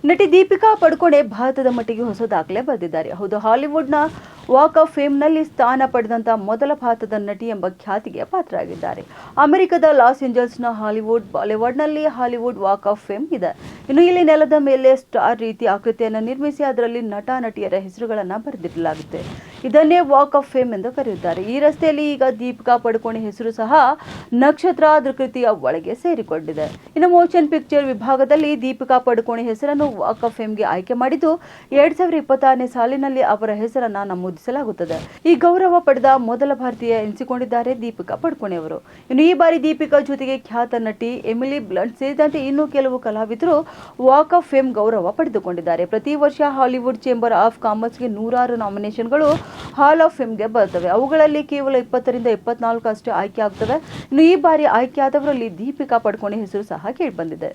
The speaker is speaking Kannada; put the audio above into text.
ನಟಿ ದೀಪಿಕಾ ಪಡುಕೋಣೆ ಭಾರತದ ಮಟ್ಟಿಗೆ ಹೊಸ ದಾಖಲೆ ಬರೆದಿದ್ದಾರೆ. ಹೌದು, ಹಾಲಿವುಡ್ನ ವಾಕ್ ಆಫ್ ಫೇಮ್ನಲ್ಲಿ ಸ್ಥಾನ ಪಡೆದಂತಹ ಮೊದಲ ಭಾರತದ ನಟಿ ಎಂಬ ಖ್ಯಾತಿಗೆ ಪಾತ್ರರಾಗಿದ್ದಾರೆ. ಅಮೆರಿಕದ ಲಾಸ್ ಏಂಜಲ್ಸ್ನ ಹಾಲಿವುಡ್ ಬಾಲಿವುಡ್ನಲ್ಲಿ ಹಾಲಿವುಡ್ ವಾಕ್ ಆಫ್ ಫೇಮ್ ಇದೆ. ಇನ್ನು ಇಲ್ಲಿ ನೆಲದ ಮೇಲೆ ಸ್ಟಾರ್ ರೀತಿ ಆಕೃತಿಯನ್ನು ನಿರ್ಮಿಸಿ ಅದರಲ್ಲಿ ನಟ ನಟಿಯರ ಹೆಸರುಗಳನ್ನು ಬರೆದಿಡಲಾಗುತ್ತೆ. ಇದನ್ನೇ ವಾಕ್ ಆಫ್ ಫೇಮ್ ಎಂದು ಕರೆಯುತ್ತಾರೆ. ಈ ರಸ್ತೆಯಲ್ಲಿ ಈಗ ದೀಪಿಕಾ ಪಡುಕೋಣೆ ಹೆಸರು ಸಹ ನಕ್ಷತ್ರಾಕೃತಿಯ ಒಳಗೆ ಸೇರಿಕೊಂಡಿದೆ. ಇನ್ನು ಮೋಷನ್ ಪಿಕ್ಚರ್ ವಿಭಾಗದಲ್ಲಿ ದೀಪಿಕಾ ಪಡುಕೋಣೆ ಹೆಸರನ್ನು ವಾಕ್ ಆಫ್ ಫೇಮ್ಗೆ ಆಯ್ಕೆ ಮಾಡಿದ್ದು 2026ನೇ ಸಾಲಿನಲ್ಲಿ ಅವರ ಹೆಸರನ್ನು ನಮೂದಿಸಲಾಗುತ್ತದೆ. ಈ ಗೌರವ ಪಡೆದ ಮೊದಲ ಭಾರತೀಯ ಎನಿಸಿಕೊಂಡಿದ್ದಾರೆ ದೀಪಿಕಾ ಪಡುಕೋಣೆ ಅವರು. ಇನ್ನು ಈ ಬಾರಿ ದೀಪಿಕಾ ಜೊತೆಗೆ ಖ್ಯಾತ ನಟಿ ಎಮಿಲಿ ಬ್ಲಂಟ್ ಸೇರಿದಂತೆ ಇನ್ನೂ ಕೆಲವು ಕಲಾವಿದರು ವಾಕ್ ಆಫ್ ಫೇಮ್ ಗೌರವ ಪಡೆದುಕೊಂಡಿದ್ದಾರೆ. ಪ್ರತಿ ವರ್ಷ ಹಾಲಿವುಡ್ ಚೇಂಬರ್ ಆಫ್ ಕಾಮರ್ಸ್ಗೆ ನೂರಾರು ನಾಮಿನೇಷನ್ಗಳು ಹಾಲ್ ಆಫ್ ಫೇಮ್ಗೆ ಬರುತ್ತವೆ. ಅವುಗಳಲ್ಲಿ ಕೇವಲ 20ರಿಂದ 24 ಅಷ್ಟೇ ಆಯ್ಕೆ ಆಗುತ್ತವೆ. ಇನ್ನು ಈ ಬಾರಿ ಆಯ್ಕೆಯಾದವರಲ್ಲಿ ದೀಪಿಕಾ ಪಡುಕೋಣೆ ಹೆಸರು ಸಹ ಕೇಳಿಬಂದಿದೆ.